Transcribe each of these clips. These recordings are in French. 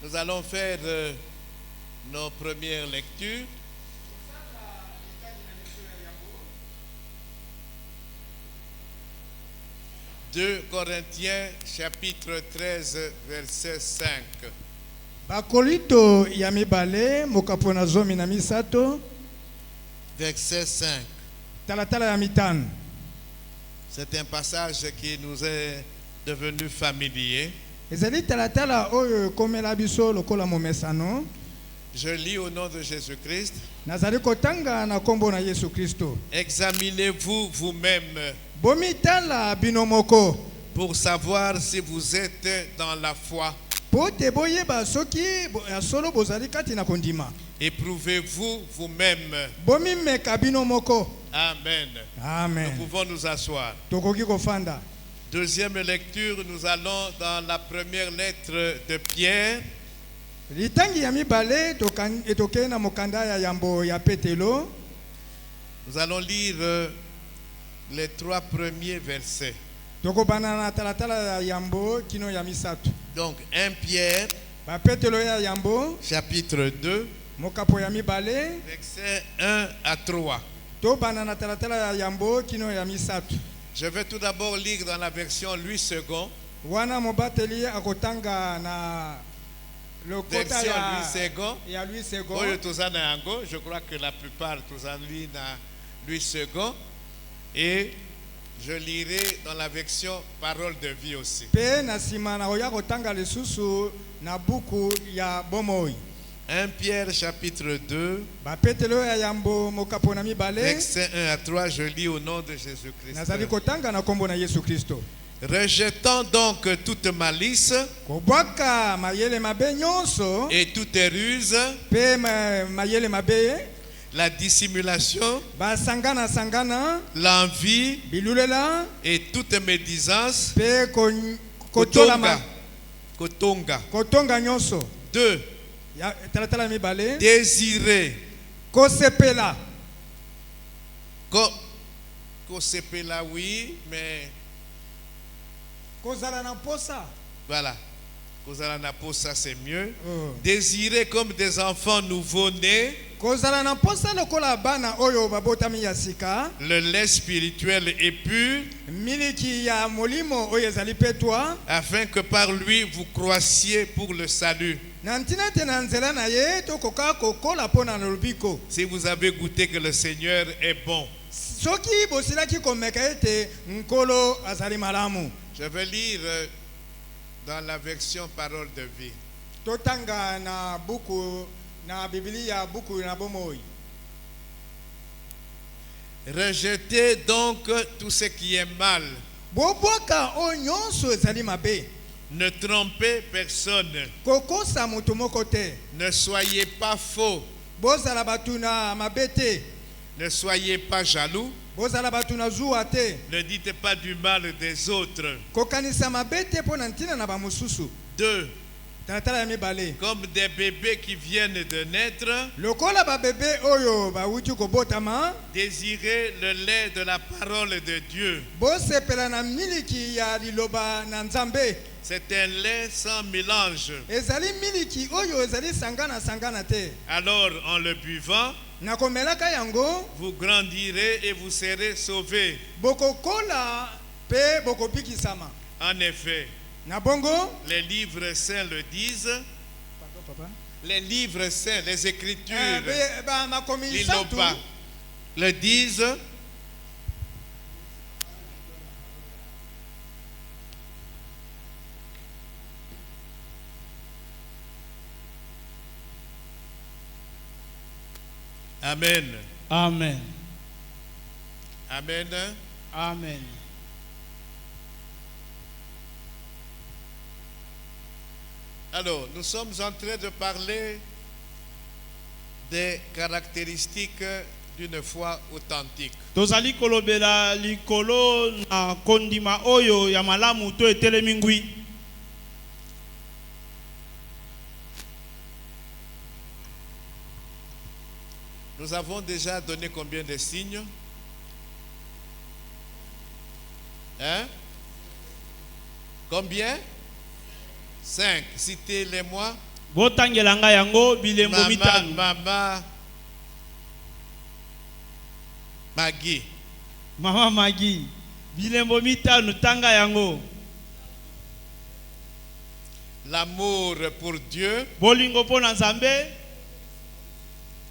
Nous allons faire nos premières lectures. « 2 Corinthiens chapitre 13 verset 5. » Bakolito ya mibale mokapona zomi na misato Verset 5. talatala ya mitano. C'est un passage qui nous est devenu familier. Ezali talatala oyo komela biso lokola momesano. Je lis au nom de Jésus-Christ. Nazali kotanga na kombo na Yesu Kristo. Examinez-vous vous-même Bomitala binomoko pour savoir si vous êtes dans la foi. pote boyeba soki solo bozali kati na kondima. Éprouvez-vous vous-même. Bomimeka binomoko. Amen. Amen. Nous pouvons nous asseoir. Tokoki kofanda. Deuxième lecture, nous allons dans la première lettre de Pierre. Litangi ya mibale etoke na mokanda ya yambo ya Petelo. Nous allons lire les 3 premiers versets. Tokobana na talatala ya yambo kino ya misato. Donc 1 Pierre, Ba Petelo ya yambo chapitre 2, mokapo ya mibale versets 1 à 3. to bana na talatala ya yambo kino ya misato. Je vais tout d'abord lire dans la version Louis II. Wana mobateli akotanga na lokota Version Louis II. ya Louis II. Oyo tozana yango, je crois que la plupart tozali na Louis II. Et je lirai dans la version Parole de vie aussi. Pe na sima na oya kotanga lisusu na buku ya bomoi. 1 Pierre chapitre 2, Ba Petelo ya yambo mokapo na mibale. versets 1 à 3, je lis au nom de Jésus-Christ. Nazali kotanga na kombo na Yesu Kristo. Rejetant donc toute malice Kobwaka mayele mabe nyonso et toute ruse, pe mayele mabe la dissimulation, ba sangana l'envie bilulela et toute médisance, pe kotolama kotonga nyonso. 2. Ya talatala mibale Désirer. kosepela Kosepela, oui, mais kozala na posa. voilà. Kozala na posa, c'est mieux. Oh. Désirer comme des enfants nouveau-nés Kozala na posa lokola bana oyo babotami ya sika. le lait spirituel et pur, Miliki ya molimo oyo ezali petwa. afin que par lui vous croissiez pour le salut. Na ntina te na nzela na ye tokoka kokola pona na lobiko. Si vous avez goûté que le Seigneur est bon. Soki bosilaki komeka ete nkolo azali malamu. Je vais lire dans la version Parole de vie. Totanga na buku na Biblia buku na bomoi. Rejetez donc tout ce qui est mal. Bobwaka o nyonso ezali mabe. Ne trompez personne. Kokosa mutu moko te. Ne soyez pas faux. Bozala batu na mabe te. Ne soyez pas jaloux. Bozala batu na zuwa te. Ne dites pas du mal des autres. Kokanisa mabe te pona ntina na bamususu. 2. Talatala ya mibale. Comme des bébés qui viennent de naître, Lokola ba bebe oyo bawuti kobotama. désirez le lait de la parole de Dieu. Bosepela na miliki ya liloba na Nzambe. C'est un lait sans mélange. Ezali miliki oyo ezali sangana te. Alors, en le buvant, Na komelaka yango vous grandirez et vous serez sauvés. bokokola pe bokobikisama. En effet, Na bongo les livres saints le disent. Pardon, papa. Les livres saints, les Écritures, Ba makomi santu l'Iloba, le disent. Amen. Amen. Amen. Amen. Alors, nous sommes en train de parler des caractéristiques d'une foi authentique. Tozali kolobela likolo na kondima oyo ya malamu to etelemi ngwi. Nous avons déjà donné combien de signes? Hein? Combien? 5. Citez-les-moi. Botangela nga yango bilembo mitano. Mama Maggie. Mama Maggie. Bilembo mitano tanga yango. L'amour pour Dieu. Bolingo pona Nzambe.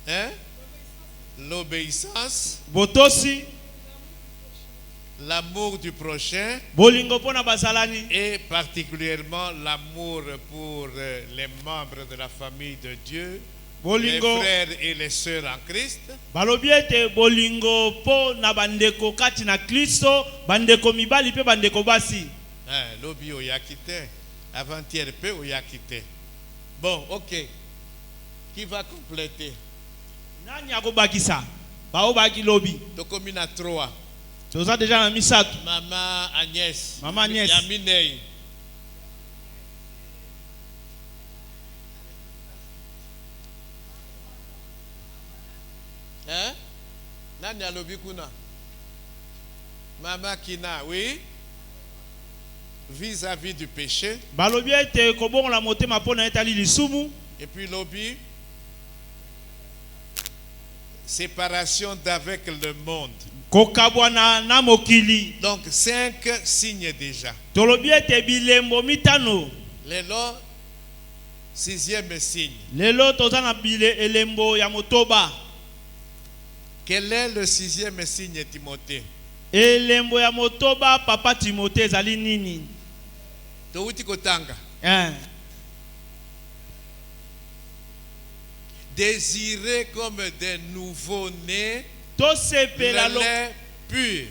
Hein? L'obéissance. Botosi. L'amour du prochain. Bolingo pona bazalani. Et particulièrement l'amour pour les membres de la famille de Dieu. Bolingo. Les frères et les sœurs en Christ. Balobiete bolingo po na bandeko kati na Kristo, bandeko mibali pe bandeko basi. Lobi oyakite. Avant-hier peu oyakite. Bon, ok. Qui va compléter? Nani akobakisa? Bao baki lobi. Tokomi na 3. Toza déjà na misato. Maman Agnès. Maman Agnès. Yaminei. Hein? Nani alobi kuna? Maman Kina, oui? Vis-à-vis du péché. Balobiete kobongola motema pona etali lisumu. Et puis lobi, séparation d'avec le monde. Kokabwana na mokili. Donc 5 signes déjà. Tolobiete bilembo mitano. Lelo, 6e signe. Lelo toza na bile elembo ya motoba. Quel est le 6e signe, Timothée? Elembo ya motoba papa Timothée ezali nini? Touti kotanga. Désirez comme des nouveaux-nés le lait pur.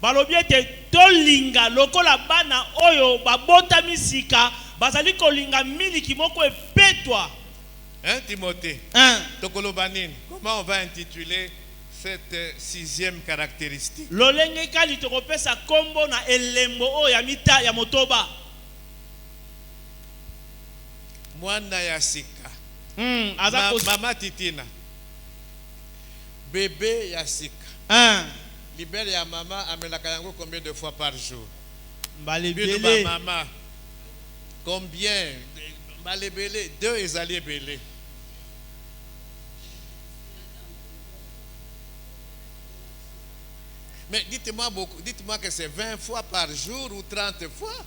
Balobiete tolinga lokola bana oyo babota misika bazali kolinga miliki moko epetwa. Hein, Timothée? Tokolobanine. Comment on va intituler cette 6e caractéristique? Lolenge kali tokopesa kombo na elembo oyo ya mita ya motoba. Mwana ya sika. Mama Titina. Bébé ya sika. Libère ya maman amelaka yango combien de fois par jour? Balebele. Maman. Combien? Balebele. 2 ezali belé. Mais dites-moi beaucoup, dites-moi que c'est 20 fois par jour ou 30 fois.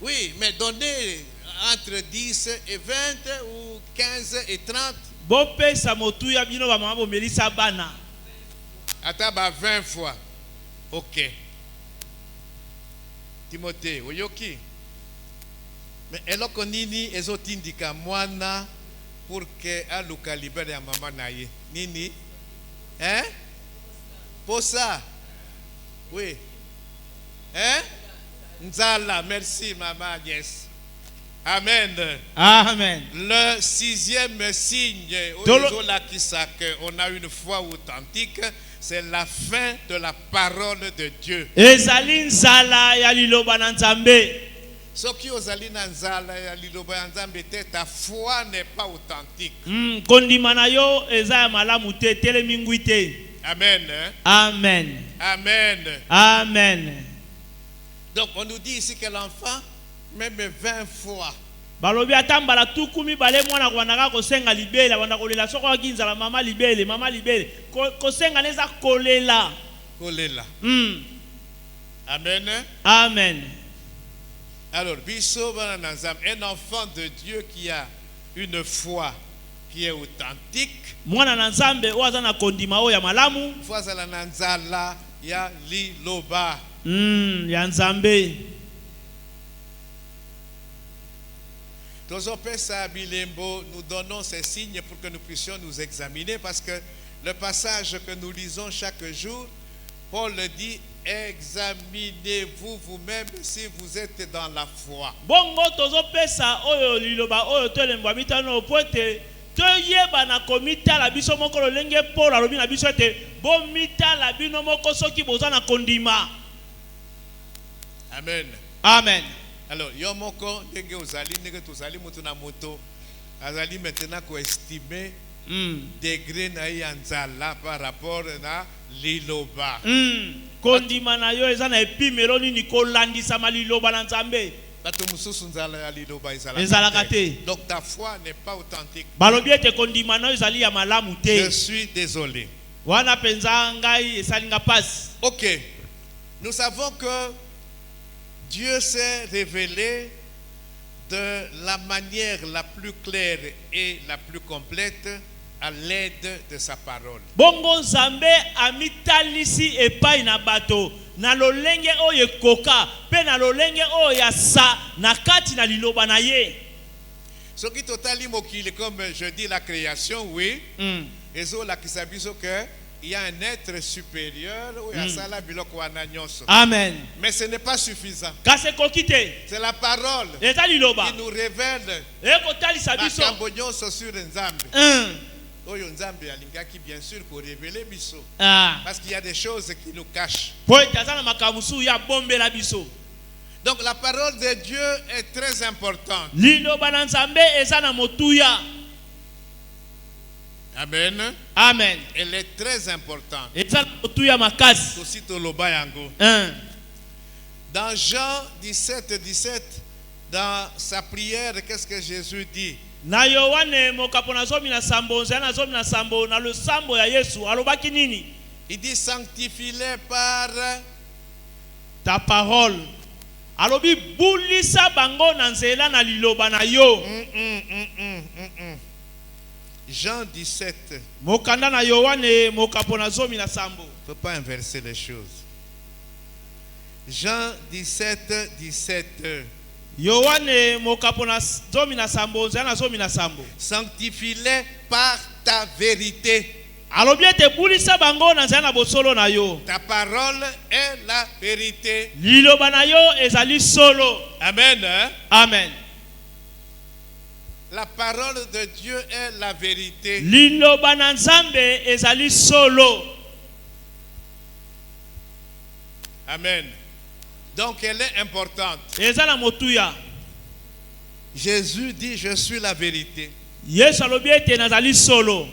Oui, mais donnez entre 10 et 20 ou 15 et 30. Bopesa motuya bino ba mama bomelisa bana. Ataba 20 fois. OK. Timothée, oyoki. Mais eloko nini ezotindika mwana pour que aluka libere ya mama na ye. Nini? Hein? Pour ça. Oui. Hein? Nzala, merci maman Agnès. Amen. Amen. Le 6e signe, on a une foi authentique, c'est la fin de la parole de Dieu. Ezali nzala ya liloba na Nzambe. Soki ozali na nzala ya liloba ya Nzambe te, ta foi n'est pas authentique. Kondima yo eza ya malamu te telemi ngwi te. Amen. Amen. Amen. Amen. Donc on nous dit ici que l'enfant, même 20 fois. Balobi atambala tukumi bale mwana kwanaka kosenga libele wanda kolela soko akinzala mama libele kosenga neza kolela. Amen. Amen. Alors biso bana nanzam, un enfant de Dieu qui a une foi qui est authentique. Mwana na Nzambe oza na kondima o ya malamu. Fazala na nzala ya liloba. Ya Nzambe. Nous donnons ces signes pour que nous puissions nous examiner, parce que le passage que nous lisons chaque jour, Paul dit: examinez-vous vous-même si vous êtes dans la foi. Bongo tozo pesa oyo liloba oyo tolemba mitano poete toyeba na komita la biso moko lolenge Paul alobi na biso ete bo mita la bino moko soki boza na kondima. Amen. Amen. Alors, yomoko ndenge ozali ndenge tozali mutu na moto azali maintenant ko estimer degré na yanzala par rapport na liloba. Kondima na yo eza na epimelo nini kolandisa maliloba na Nzambe. Bato mususu nzala ya liloba ezalaka te. Donc ta foi n'est pas authentique. Balobi ete kondima no ezali ya malamu Je te. suis désolé. Wana penza ngai esalinga pasi. Ok. Nous savons que Dieu s'est révélé de la manière la plus claire et la plus complète à l'aide de sa parole. Bongo Nzambe amitalisi epai na bato na lolenge oyo ekoka pe na lolenge oyo ya sa na kati na liloba na ye. Ce qui totali mokili, comme je dis la création, oui. Ezo la kisabiso que il y a un être supérieur ou ya sala biloko wana nyonso. Amen. Mais ce n'est pas suffisant. Kase kokite. C'est la parole Eta liloba. qui nous révèle Ekotalisa biso. makambo nyonso sur Nzambe. Oyo Nzambe alingaki bien sûr pour révéler biso. Parce qu'il y a des choses qui nous cachent. Po etazana makamusu ya bombe la biso. Donc la parole de Dieu est très importante. Liloba na Nzambe eza na motuya. Amen. Amen. Elle est très importante. Eza na motuya makasi. Aussi toloba yango. Dans Jean 17, dans sa prière, qu'est-ce que Jésus dit? Na Yohane mokapo na zomi na sambo, nzela na zomi na sambo, na le sambo ya Yesu, alobaki nini? Il dit sanctifie-les par ta parole. Alobi bulisa bango na nzela na liloba na yo. Jean 17. Mokanda na Yohane mokapo na zomi na sambo. Il ne faut pas inverser les choses. Jean 17. Yohane mokapo na zomi na sambo, nzela na zomi na sambo. Sanctifie-les par ta vérité. Alobi ete bulisa bango na nzela na bosolo na yo. Ta parole est la vérité. Liloba na yo ezali solo. Amen. Amen. La parole de Dieu est la vérité. Liloba na Nzambe ezali solo. Amen. Donc elle est importante. Ezala motuya. Jésus dit je suis la vérité. Yesu alobi ete nazali solo.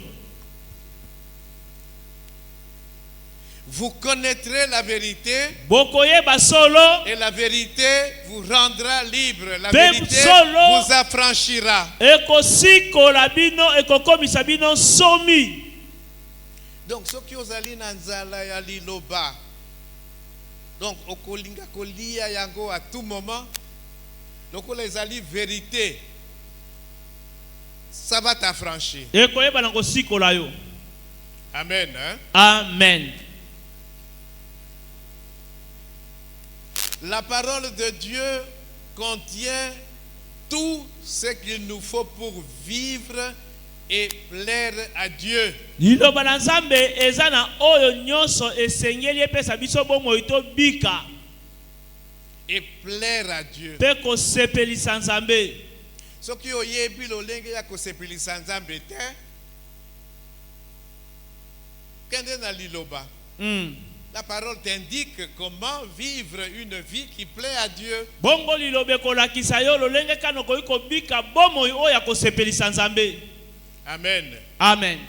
Vous connaîtrez la vérité Bokoyeba solo. et la vérité vous rendra libre. La Pe vérité solo. vous affranchira. Ekosikola bino ekokomisa bino somi. Donc ceux qui ozali na nzala ya liloba. Donc okolinga kolia yango à tout moment. Lokola ezali vérité. Ça va t'affranchir. Ekoyeba na kosikola yo. Amen. Hein? Amen. La parole de Dieu contient tout ce qu'il nous faut pour vivre et plaire à Dieu. Liloba na Nzambe eza na oyo nyonso esengeli epesa biso bomoi to bika. Et plaire à Dieu. Pe kosepelisa Nzambe. Soki oyebi lolenge ya kosepelisa Nzambe te. Kende na liloba. La parole t'indique comment vivre une vie qui plaît à Dieu. Bongo lilobe kolakisa yo lolenge kano koyiko bika bomoi oyo ya kosepelisa Nzambe. Amen. Amen.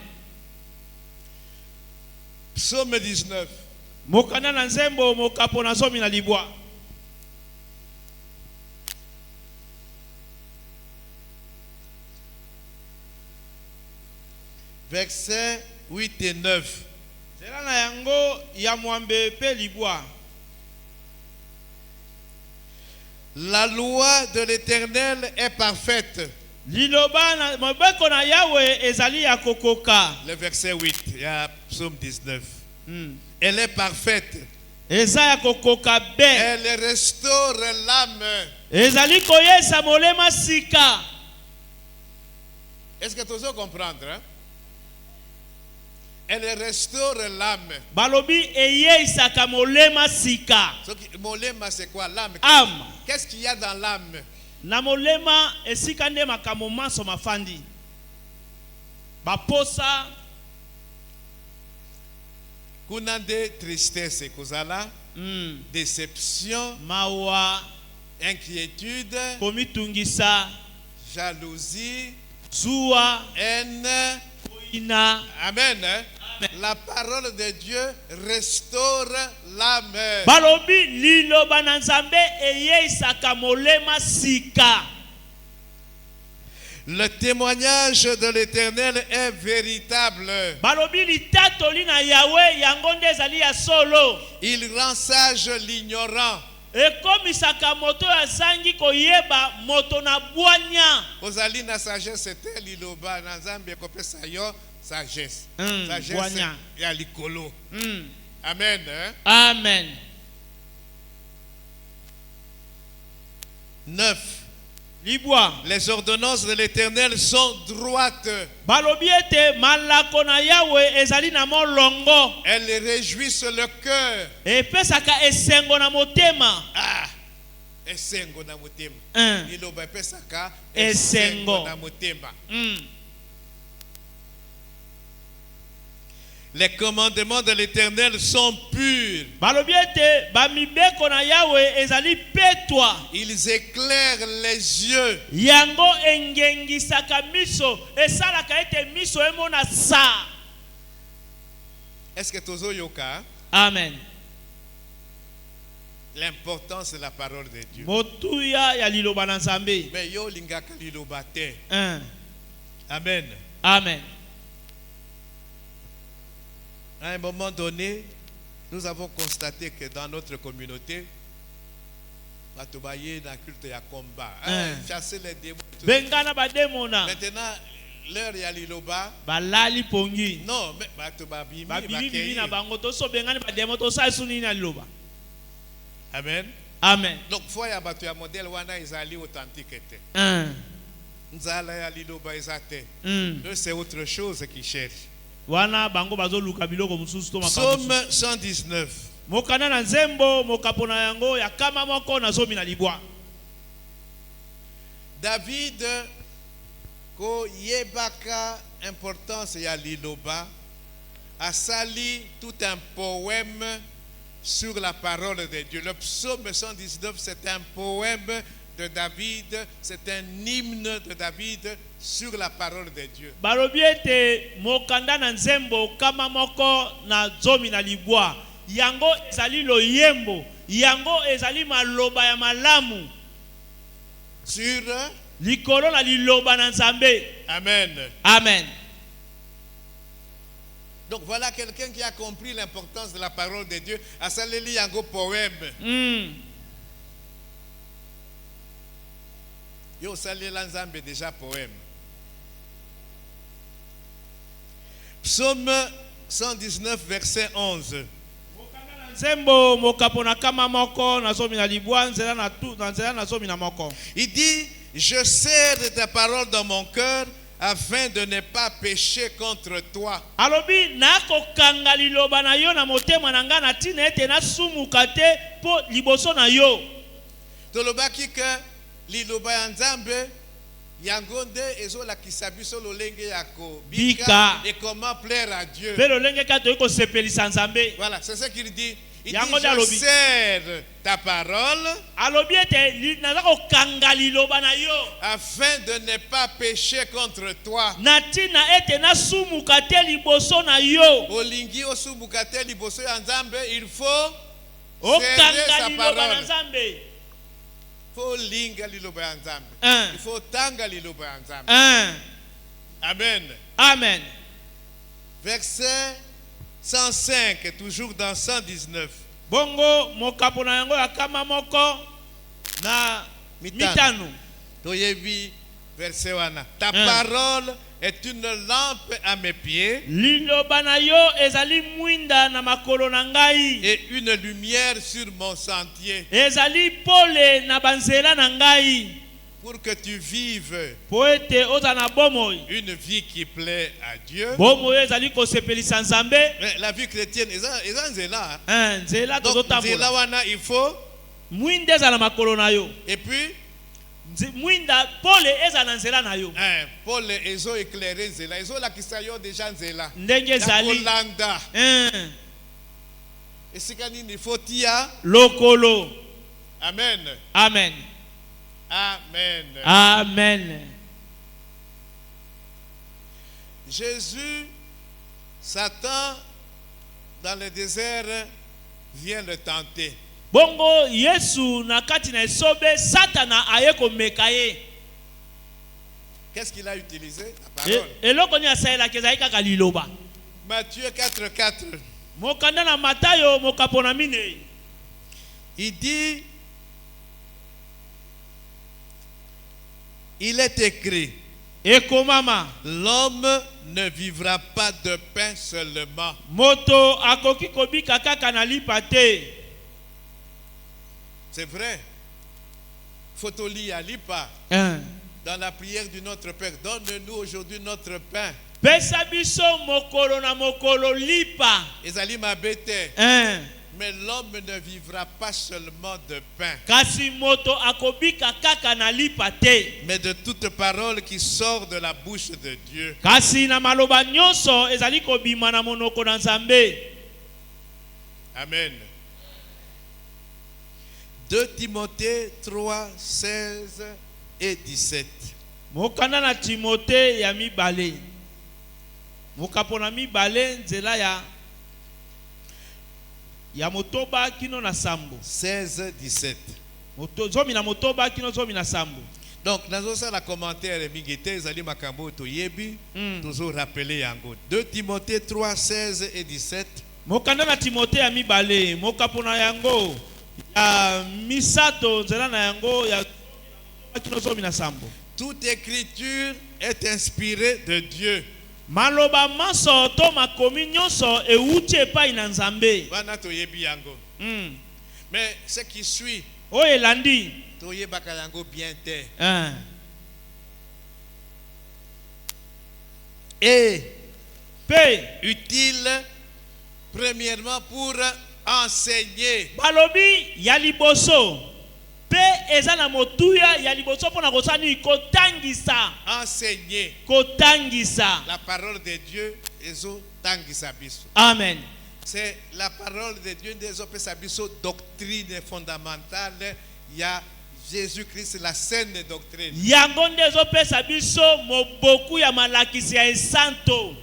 Psaume 19. Mokana na nzembo mokapo na zomi na libwa. Versets 8 et 9. Zela na yango ya mwambe pe libwa. La loi de l'Éternel est parfaite. Liloba na mabeko na Yahweh ezali ya kokoka. Le verset 8, il y a Psaume 19. Elle est parfaite. Eza ya kokoka be. Elle restaure l'âme. Ezali koyesa molema sika. Est-ce que tu veux comprendre? Hein? Elle restaure l'âme. Balobi eyeisaka molema sika. Molema c'est quoi? L'âme. Âme. Qu'est-ce qu'il y a dans l'âme? Na molema esika nde makambo manso mafandi. Baposa Kunande tristesse kozala, déception, mawa, inquiétude, komitungisa, jalousie, zuwa, haine. koina. Amen. La parole de Dieu restaure l'âme. Balobi liloba na Nzambe eyeisaka molema sika. Le témoignage de l'Éternel est véritable. Balobi litatoli na Yahweh yango nde ezali ya solo. Il rend sage l'ignorant. Ekomisaka moto asangi koyeba moto na bwanya. Ozali na sagesse c'était liloba na Nzambe kopesa yo sagesse. Sagesse bwanya. Ya likolo. Amen. Amen. 9. Libwa. Les ordonnances de l'Éternel sont droites. Balobi ete malako na Yahweh ezali na molongo. Elles réjouissent le cœur. Epesaka esengo na motema. Ah, esengo na motema. Liloba epesaka Esengo na motema. Les commandements de l'Éternel sont purs. Balobi ete bamibeko na Yahweh ezali petwa. Ils éclairent les yeux. Yango engengisaka miso esalaka ete miso emona sa. Est-ce que tozo yoka? Amen. L'importance de la parole de Dieu. Motuya ya liloba na Nzambe. Mais yo lingaka liloba te. Amen. Amen. Amen. À un moment donné, nous avons constaté que dans notre communauté, batobaye na culte ya combat, chasser les démons. Bengana ba demona. Maintenant, l'heure ya liloba. Balali pongi. Non, mais batobabimi Babibi na bango to so bengana ba demo to sa suni na liloba. Amen. Amen. Donc foi ya bato ya modèle wana ezali authentique te. Nzala ya liloba ezate. C'est autre chose qui cherche. Wana bango bazoluka biloko mususu to Psaume makambo. 119. Mokana na nzembo mokapona yango ya kama moko na zomi na libwa. David ko yebaka importance ya liloba a sali tout un poème sur la parole de Dieu. Le psaume 119, c'est un poème de David, c'est un hymne de David sur la parole de Dieu. Balobi ete mokanda na nzembo kama moko na zomi na libwa. Yango ezali loyembo, yango ezali maloba ya malamu. Sur likolo na liloba na Nzambe. Amen. Amen. Donc voilà quelqu'un qui a compris l'importance de la parole de Dieu. A saleli yango poème. Yo salela Nzambe déjà poème. Psaume 119 verset 11. Nzembo mokapona kama moko na zomi na libwa nzela na tu na nzela na zomi na moko. Il dit, je serre ta parole dans mon cœur afin de ne pas pécher contre toi. Alobi nako kanga liloba na yo na motema na nga na tina ete na sumuka te po liboso na yo. Tolobaki ke liloba ya Nzambe yango nde ezolakisa biso lolenge ya kobika et comment plaire à Dieu. Pe lolenge ka toyiko sepelisa Nzambe. Voilà, c'est ce qu'il dit. Il dit, Yango je serre ta parole alobi ete nazako kanga liloba na yo afin de ne pas pécher contre toi. na tina ete na sumuka te liboso na yo. Olingi osumuka te liboso ya Nzambe, il faut okanga serrer sa liloba na parole. Nzambe. Il faut linga liloba ya Nzambe. Il faut tanga liloba ya Nzambe. Amen. Amen. Verset 105, toujours dans 119. Bongo mokapo na yango ya kama moko na mitano. Toyebi verset wana. Ta parole est une lampe à mes pieds liloba na yo ezali mwinda na makolo na ngai et une lumière sur mon sentier. Ezali pole na banzela na ngai pour que tu vives po ete oza na bomoi une vie qui plaît à Dieu. bomoi ezali kosepelisa Nzambe. Mais la vie chrétienne eza nzela. Nzela Donc nzela wana il faut mwinda eza na makolo na yo et puis mwinda pole eza na nzela na yo. Paul ezo éclairer nzela ezo lakisa yo déjà nzela ndenge ezali kolanda esika nini faut tia lokolo. Amen. Amen. Amen. Amen. Jésus Satan, dans le désert, vient le tenter. Bongo Yesu na kati na esobe Satana aye komeka ye. Qu'est-ce qu'il a utilisé? La parole. Eloko ni asaela kezai kaka liloba. Matthieu 4:4. Mokanda na Matayo mokapona mine. Il dit, il est écrit, Ekomama, l'homme ne vivra pas de pain seulement. moto akoki kobika kaka na lipa te. C'est vrai. Faut lire à lipa. Dans la prière du Notre Père, donne-nous aujourd'hui notre pain. Pesa biso mokolo na mokolo lipa. Ezali mabete. Mais l'homme ne vivra pas seulement de pain, Kasi moto akobika kaka na lipa te. mais de toute parole qui sort de la bouche de Dieu. Kasi na maloba nyonso ezali kobima na monoko na Nzambe. Amen. 2 Timothée 3, 16 et 17. Mokanda na Timote ya mibale. Mokapona mibale nzela ya motoba kino na sambo. 16, 17. Zomi na motoba kino zomi na sambo. Donc, nous avons la commentaire mingete zali makambo to yebi, nous rappeler yango. 2 Timothée 3, 16 et 17. Mokanda na Timote ya mibale, mokapona yango ya misato nzela na yango ya kino zomi na sambo. Toute écriture est inspirée de Dieu. Maloba maso to makomi nyonso euti epai na Nzambe. Wana to yebi yango. Mais ce qui suit, O elandi. to yebaka yango bien te. Et utile premièrement pour enseigner. Balobi ya liboso. Pe eza na motuya ya liboso pona kosani kotangisa. Enseigner. Kotangisa. La parole de Dieu ezo tangisa biso. Amen. C'est la parole de Dieu des pesa biso doctrine fondamentale ya Jésus-Christ, la saine doctrine. Yango ndezo pesa biso moboku ya malakisi ya santo.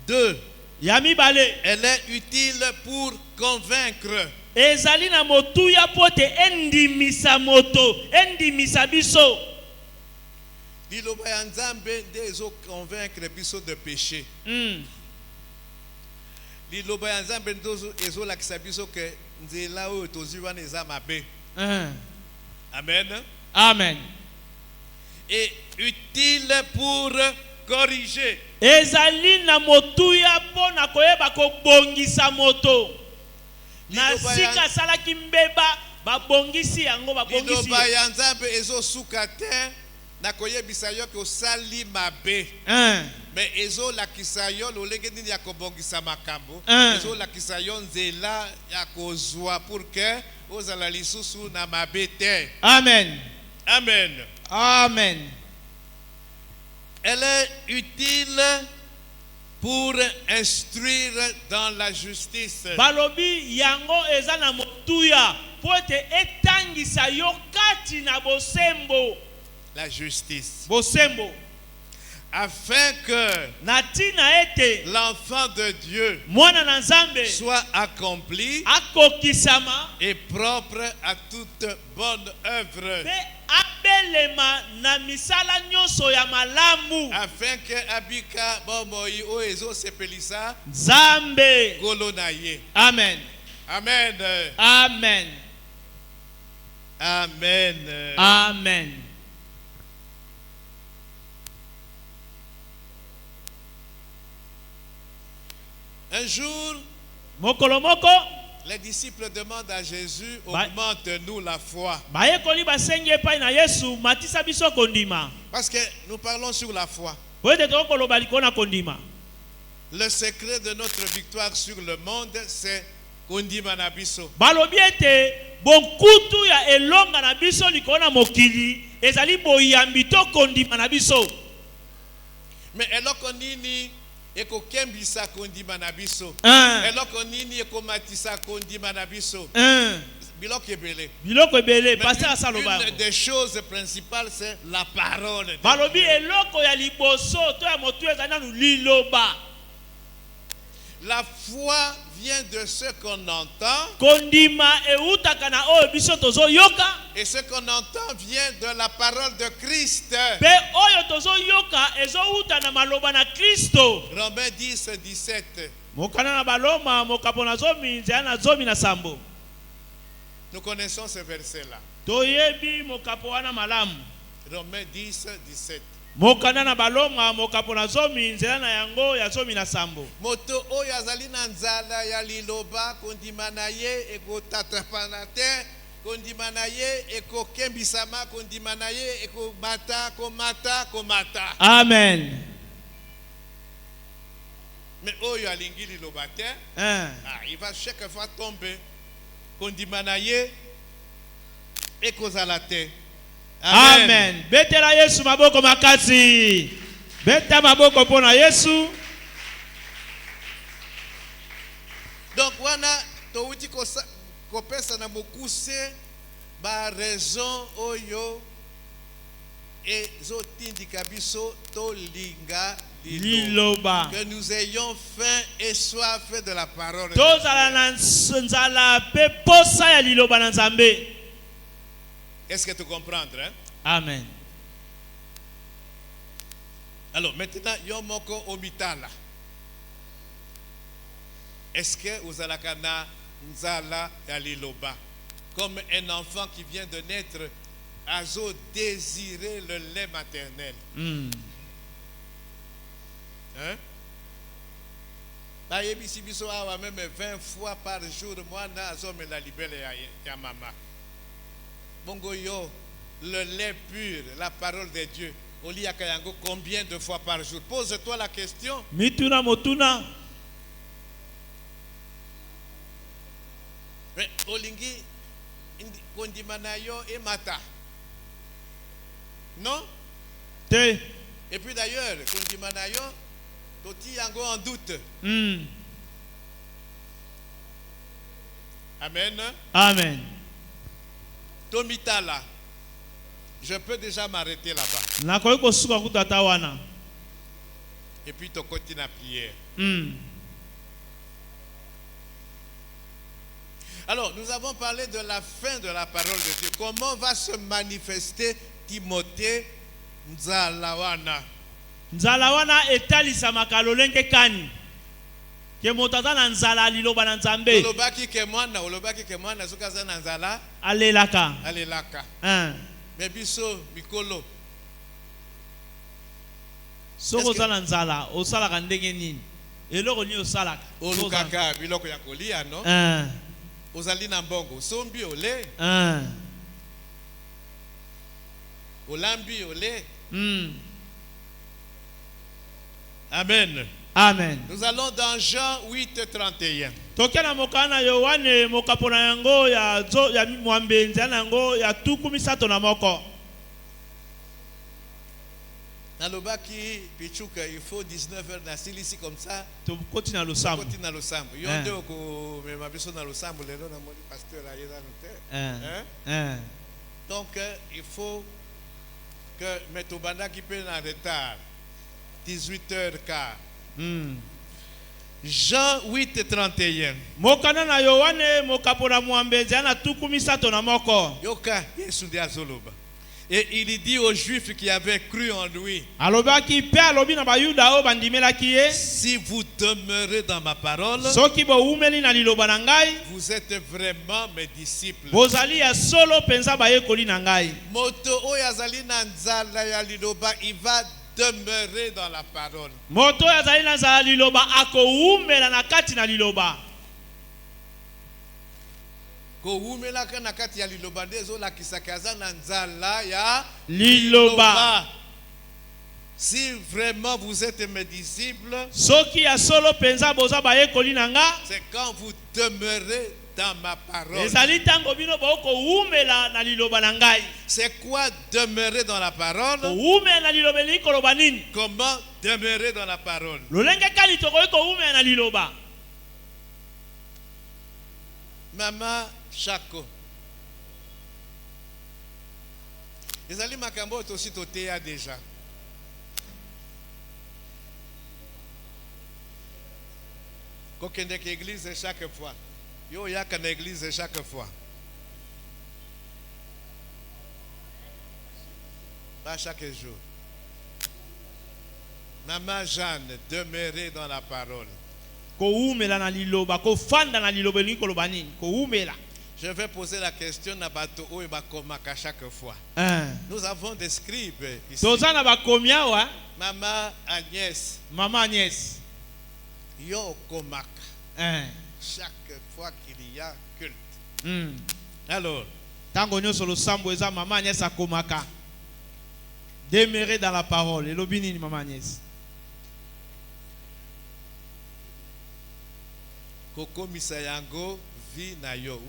2. Ya mibale. Elle est utile pour convaincre. Ezali na motuya pote endimisa moto, endimisa biso. Liloba ya Nzambe ndezo convaincre biso de péché. Liloba ya Nzambe ndezo ezo lakisa biso ke nzela oyo tozi wana eza mabe. Amen. Amen. Et utile pour corriger. Ezali na motuya pona koyeba kobongisa moto. Na sika sala kimbeba babongisi yango babongisi. Liloba ya Nzambe ezo suka te na koyebisa yo ke osali mabe. Mais ezo lakisa yo lolenge nini ya kobongisa makambo. Ezo lakisa yo nzela ya kozwa pour que ozala lisusu na mabe te. Amen. Amen. Amen. Elle est utile pour instruire dans la justice. Balobi yango eza na motuya pote etangisa yo kati na bosembo. La justice. Bosembo. Afin que natina ete l'enfant de Dieu mwana na Nzambe soit accompli akokisama et propre à toute bonne œuvre. Pe abelema na misala nyonso ya malamu. Afin que abika bomoi o ezo sepelisa Nzambe golo na ye. Amen. Amen. Amen. Amen. Amen. Un jour, mokolo moko les disciples demandent à Jésus, augmente-nous la foi. bayekoli basengi epai na Yesu matisa biso kondima. Parce que nous parlons sur la foi. Oete tokoloba likona kondima. Le secret de notre victoire sur le monde, c'est kondima na biso. Balobi ete bonkutu ya elonga na biso likona mokili ezali boyambi to kondima na biso. Mais eloko nini eko kembisa kondima na biso. Eloko nini eko matisa kondima na biso. Biloko ebele. Biloko ebele pasteur asaloba. Une des choses principales c'est la parole de Dieu. Balobi eloko ya liboso to ya motu ezali na liloba. La foi vient de ce qu'on entend. kondima eutaka na oyo biso tozoyoka, Et ce qu'on entend vient de la parole de Christ. pe oyo tozoyoka ezouta na maloba na Kristo. Romains 10, 17. Mokana na baloma mokapo na zomi nzela na zomi na sambo. Nous connaissons ce verset-là. Toyebi mokapo wana malamu. Romains 10, 17. Mokana na baloma mokapo na zomi nzela na yango ya zomi na sambo. Moto oyo azali na nzala ya liloba kondima na ye ekotatapana te, kondima na ye ekokembisama, kondima na ye ekomata komata. Amen. Mais oyo alingi liloba te, il va chaque fois tomber. Kondima na ye ekozala te. Amen. Betela Yesu maboko makasi. Beta maboko pona Yesu. Donc wana touti kopesa na mokuse ba raison oyo ezotindika biso tolinga liloba. Que nous ayons faim et soif de la parole. Tozala na nzala pe posa ya liloba na Nzambe. Est-ce que tu comprends? Hein? Amen. Alors maintenant, yomoko omitala. Est-ce que vous allez kana nzala ya liloba? Comme un enfant qui vient de naître, azo désirer le lait maternel. Hein? Bah, yebisi biso awa même 20 fois par jour, moi na azo me la libelle ya maman. Bongo yo, le lait pur, la parole de Dieu. Oli akayango combien de fois par jour? Pose-toi la question. Mituna motuna. Mais olingi kondimana yo et mata. Non? Te. Et puis d'ailleurs, kondimana yo toti yango en doute. Amen. Amen. Tomitala. Je peux déjà m'arrêter là-bas. Nakoki kosuka kutata wana. Et puis tu continues à prière. Alors, nous avons parlé de la fin de la parole de Dieu. Comment va se manifester Timothée Nzalawana? Nzalawana etalisamaka lolenge kani. Ke motaza na nzala liloba na Nzambe. Olobaki ke mwana sokaza na nzala Alelaka. Mais biso mikolo. Soko za na nzala osalaka ndenge nini? Eloko ni osalaka. Olukaka biloko ya kolia no? Ozali na mbongo sombi ole. Olambi ole. Amen. Amen. Nous allons dans Jean 8, 31. Tokena mokana Yohane mokapona yango ya mwambe nzana yango ya tuku misato na moko. Nalobaki pichuka il faut 19h na silisi comme ça. Tokoti na losambo. Tokoti na losambo. Yonde ko mema biso na losambo lelo na moni pasteur ayeza note. Donc il faut que metobanda qui peut en retard. 18h15. Jean 8, 31. Mokana na Yohane mokapona mwambe nzana tuku misato na moko. Yoka Yesu ndi azoloba. Et il dit aux Juifs qui avaient cru en lui, alobaki pe alobi na bayuda o bandimelaki ye, si vous demeurez dans ma parole, soki bo umeli na liloba na ngai, vous êtes vraiment mes disciples. bozali ya solo penza bayekoli na ngai. Moto oyo azali na nzala ya liloba, il va demeurer dans la parole. Moto oyo azali na nzala liloba akoumela na kati na liloba. Koumelaka na kati ya liloba ndezo la kisakaza na nzala ya liloba. Si vraiment vous êtes mes disciples, soki ya solo penza boza bayekoli na nga, c'est quand vous demeurez dans ma parole. ezali tango bino boko umela na liloba na ngai. C'est quoi demeurer dans la parole? Umela na liloba ni koloba nini? Comment demeurer dans la parole? Lolenge kali tokoki ko umela na liloba. Mama Chako. Ezali makambo aussi toteya déjà. kokende ke église chaque fois. Yo yaka na église chaque fois. Pas chaque jour. Maman Jeanne, demeurez dans la parole. Koumela na liloba, kofanda na liloba elingi koloba nini? Koumela. Je vais poser la question à Bato et Bakomaka chaque fois. Nous avons des scribes ici. Tozana bakomia wa. Maman Agnès. Maman Agnès. Yo Komaka. Chaque fois qu'il y a culte. Alors. Tango nyo solo sambo eza Maman Agnès akomaka. Demeurer dans la parole. Elobi nini Maman Agnès? Koko Misayango.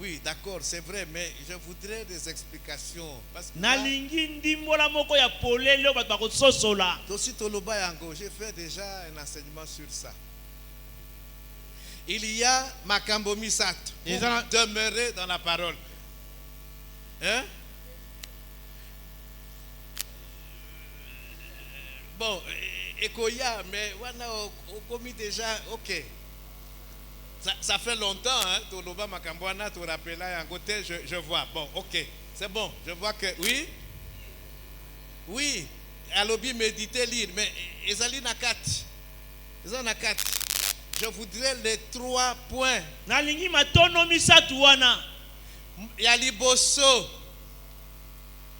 Oui, d'accord, c'est vrai, mais je voudrais des explications. Parce que j'ai fait déjà un enseignement sur ça. Il y a Makambo Misat pour demeurer dans la parole. Hein? Bon, Ekoya, mais on a commis déjà, ok. Ça fait longtemps, hein, Toloba Makambwana, tu rappelles là, je vois. Bon, ok, c'est bon, je vois que, oui, Alobi méditer, lire, mais Ezali Nakat, je voudrais les 3 points. Nalingi matono misatu wana. Yaliboso,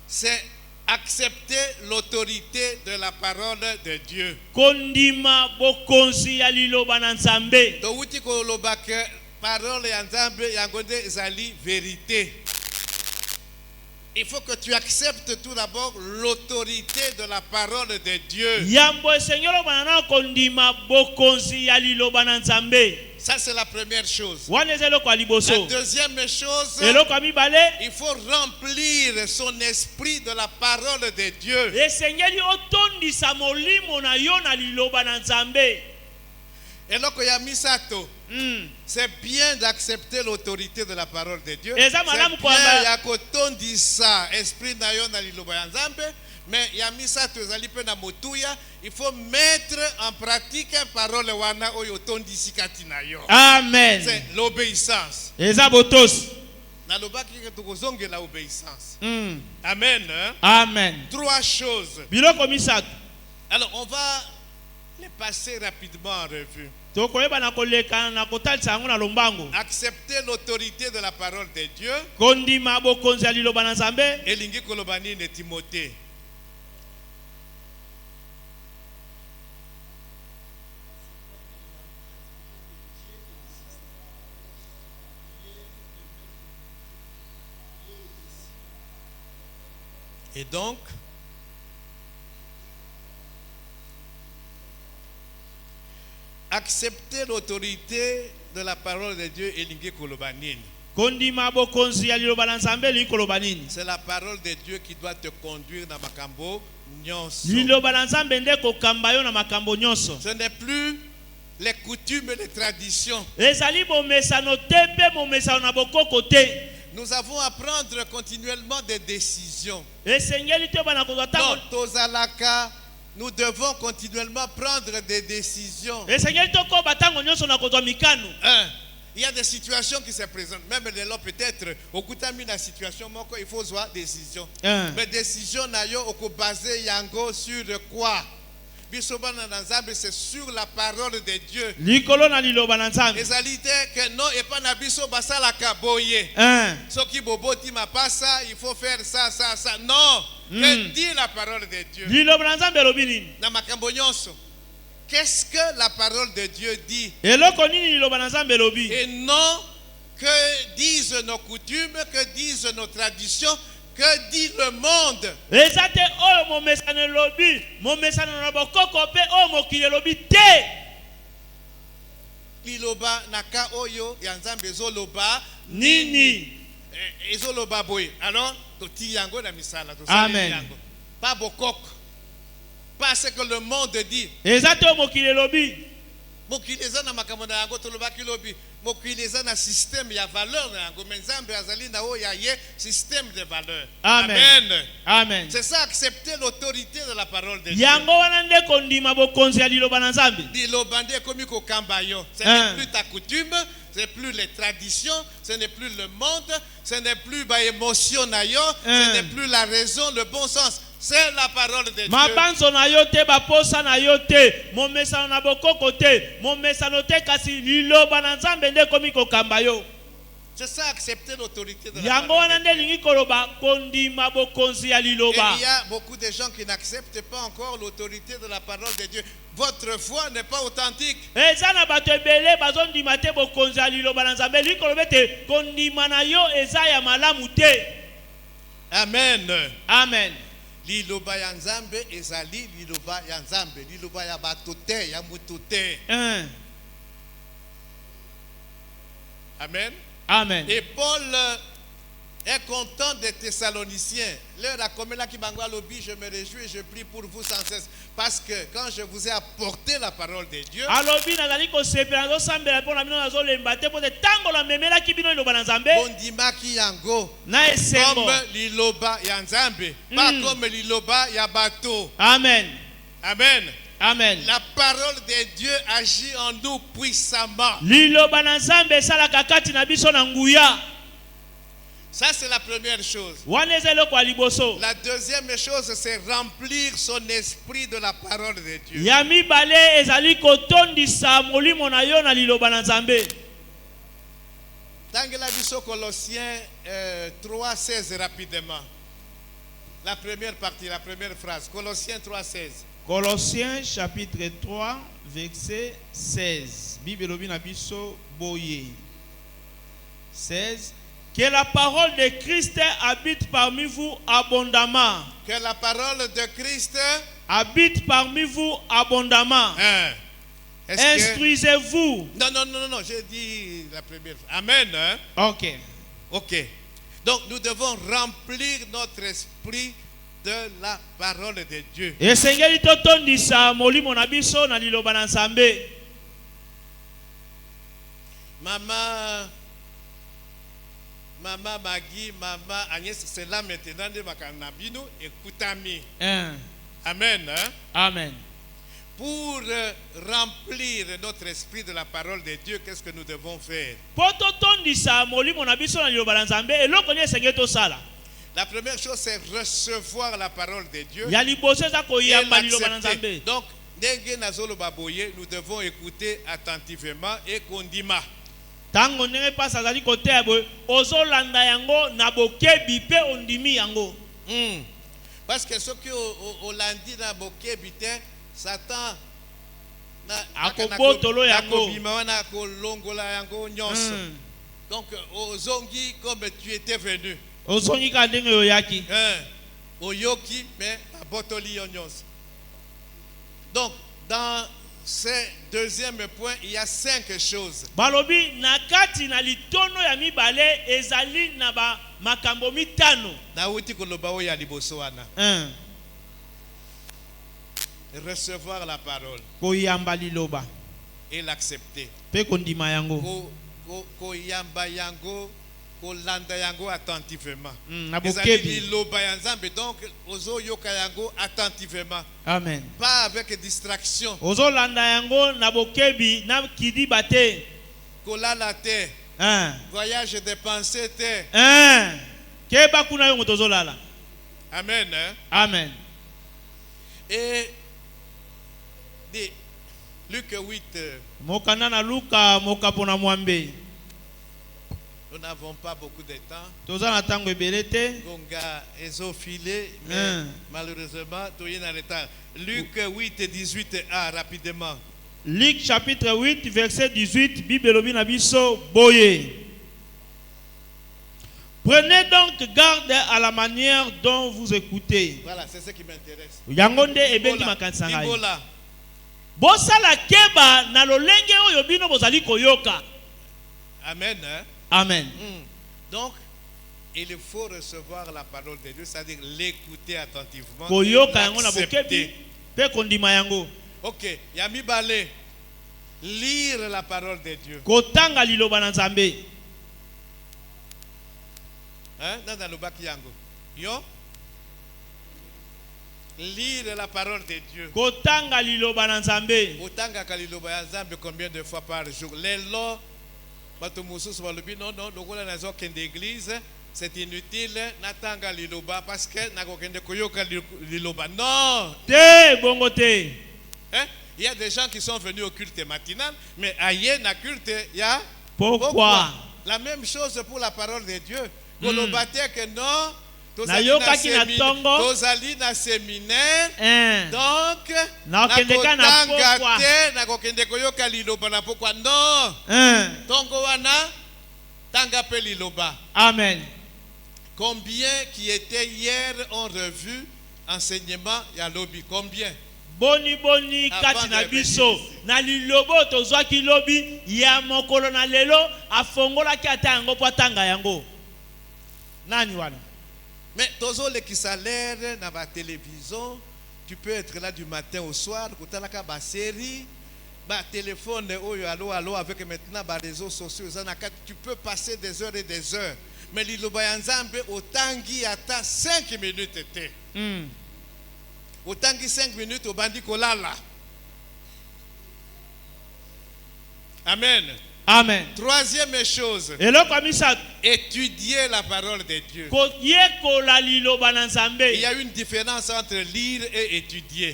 c'est accepter l'autorité de la parole de Dieu. Kondima bokonzi ya liloba na Nzambe. To wuti ko loba ke parole ya Nzambe yangonde ezali vérité. Il faut que tu acceptes tout d'abord l'autorité de la parole de Dieu. Yambo Seigneur banana kondima bokonzi ya liloba na Nzambe. Ça c'est la première chose. La deuxième chose, il faut remplir son esprit de la parole de Dieu. Et donc il y a Misato. C'est bien d'accepter l'autorité de la parole de Dieu. C'est bien il ça esprit nayo na liloba ya Nzambe. Mais il y a Misato ezalipe na motuya. Il faut mettre en pratique parole wana oyo tondisi kati na yo. Amen. C'est l'obéissance. Eza botos. Na lobaki ke tukozonge la obéissance. Amen. Hein? Amen. 3 choses. Biloko misato. Alors on va les passer rapidement en revue. Accepter l'autorité de la parole de Dieu. Kondima bokonzi ya liloba na Nzambe. Elingi kolobani ne Timothée. Et donc, accepter l'autorité de la parole de Dieu et lingi kolobanini. C'est la parole de Dieu qui doit te conduire dans makambo nyonso. Ce n'est plus les coutumes et les traditions. Nous avons à prendre continuellement des décisions. Donc, Tozalaka, nous devons continuellement prendre des décisions. Il y a des situations qui se présentent. Même de là, peut-être, au Koutami, la situation, il faut avoir des décisions. Mais décision, basé yango sur quoi? C'est sur la parole de Dieu. Les alités que non et pas nabiso basa la kaboye. Ce qui boboti ma pas ça, il faut faire ça, ça, ça. Non. Que dit la parole de Dieu? Qu'est-ce que la parole de Dieu dit? Et non que disent nos coutumes, que disent nos traditions. Que dit le monde? Liloba naka oyo yanzambe zoloba nini? Ezoloba boy. Alors, toti yango na misala. Amen. Pas bokok. Pas ce que le monde dit. mokili eza na makambo na yango tolobaki lobi mokili eza na système ya valeur na yango mais Nzambe azali na oyo ya ye système de valeur. Amen. Amen. C'est ça, accepter l'autorité de la parole de Dieu. Yango wana nde kondima bokonzi ya liloba na Nzambe. Liloba nde ekomi kokamba yo. Ce n'est plus ta coutume, ce n'est plus les traditions, ce n'est plus le monde, ce n'est plus ba émotion na yo, ce n'est plus la raison, le bon sens. C'est la parole de Dieu. Mabanzo na yo te, baposa na yo te, momesano na bokoko te, momesano te kasi liloba na Nzambe nde komi kokamba yo. C'est ça, accepter l'autorité de la Yango parole wana de nde Dieu. lingi koloba kondima bokonzi ya Et liloba. il y a beaucoup de gens qui n'acceptent pas encore l'autorité de la parole de Dieu. Votre foi n'est pas authentique. Eza na bato ebele bazondima te bokonzi ya liloba na Nzambe likoloba te kondima na yo eza ya malamu te. Amen. Amen. Liloba ya Nzambe ezali liloba ya Nzambe, liloba ya bato te, ya mutu te. Amen. Amen. Et Paul est content des Thessaloniciens. Leur a commis là qui bangwa lobby, je me réjouis et je prie pour vous sans cesse. Parce que quand je vous ai apporté la parole de Dieu, alobi nazali kosepela zosambela mpo na bino nazolemba te mpo te ntango namemelaki bino liloba na Nzambe bondimaki yango na esembo. comme liloba ya Nzambe, pas comme liloba ya bato. Amen. Amen. Amen. La parole de Dieu agit en nous puissamment. Liloba na Nzambe esalaka kati na biso na nguya. Ça, c'est la première chose. Wana eza eloko ya liboso. La deuxième chose, c'est remplir son esprit de la parole de Dieu. Ya mibale ezali kotondisa molimo na yo na liloba na Nzambe. Tangela biso Colossiens 3:16 rapidement. La première partie, la première phrase. Colossiens 3:16. Colossiens chapitre 3 verset 16. Bible elobi na biso boye. 16. Que la parole de Christ habite parmi vous abondamment. Que la parole de Christ Habite parmi vous abondamment. Instruisez-vous. Non, j'ai dit la première. Amen. Ok. Donc nous devons remplir notre esprit de la parole de Dieu. Esengeli totondisa molimo na biso na liloba na Nzambe. Maman Maggie, maman Agnès, c'est là maintenant de Makanabino et Koutami. Amen. Amen. Pour remplir notre esprit de la parole de Dieu, qu'est-ce que nous devons faire? La première chose, c'est recevoir la parole de Dieu et l'accepter. Donc, nous devons écouter attentivement et kondima. Tango ndenge pasa zali kote abo ozolanda yango na bokebi pe ondimi yango. Parce que ce que olandi na bokebi te Satan na akobotolo yango na kolongola yango nyonso. Donc ozongi comme tu étais venu. Ozongi ka ndenge yoyaki. Oyoki mais abotoli nyonso. Donc dans ce deuxième point, il y a 5 choses. Balobi nakati na litono ya mibale ezali na ba makambo mitano. Na uti koloba o ya liboso wana. Recevoir la parole. Koyamba liloba. Et l'accepter. Pe kondima yango. Koyamba yango, kolanda yango attentivement. Na bokebi. Liloba ya Nzambe donc ozo yoka yango attentivement. Amen. Pas avec distraction. Ozo landa yango na bokebi na kidi bate. Kolala te. Voyage de pensée te. Keba kuna yo motozo lala. Amen. Amen. Et Luc 8. Mokana na Luka mokapona mwambe. Nous n'avons pas beaucoup de temps. Tozana tango ebelete. Gonga ezofilé, mais malheureusement, tu es en retard. Luc 8 18a rapidement. Luc chapitre 8 verset 18 Bible lobi na biso boye. Prenez donc garde à la manière dont vous écoutez. Voilà, c'est ce qui m'intéresse. Yangonde ebengi makanisa ngai. Bosala keba na lolenge oyo bino bozali koyoka. Amen. Amen. Donc, il faut recevoir la parole de Dieu, c'est-à-dire l'écouter attentivement. Koyoka yango na bokebi pe kondima yango. Ok, yami balé. Lire la parole de Dieu. kotanga liloba na Nzambe. Hein? Dans le bac yango. Yo. Lire la parole de Dieu. Kotanga liloba na Nzambe. Otanga kaliloba ya Nzambe combien de fois par jour? Lelo bato mususu balobi non lokola nazo kende église c'est inutile natanga liloba parce que nakokende koyoka liloba. Non. Te bongo te. Hein? Il y a des gens qui sont venus au culte matinal, mais ailleurs na culte il y a Pourquoi? La même chose pour la parole de Dieu. Kolobate que non. Nayoka na tongo. Tozali na séminaire. Donc nakendeka na pourquoi? Nakokende koyoka liloba na pourquoi? Non. Tongo wana tanga pe liloba. Amen. Combien qui étaient hier ont revu enseignement ya lobi? Combien? Boni kati na biso na lilobo tozwaki lobi ya mokolo na lelo afongola ki ata yango po atanga yango. Nani wana? Mais tozo le kisalaire na ba télévision, tu peux être là du matin au soir, kotalaka ba série, ba téléphone oyo allo avec maintenant ba réseaux sociaux, tu peux passer des heures et des heures. Mais liloba ya Nzambe otangi ata 5 minutes te. Otangi 5 minutes au bandi kolala. Amen. Amen. Troisième chose. Étudier la parole de Dieu. Il y a une différence entre lire et étudier.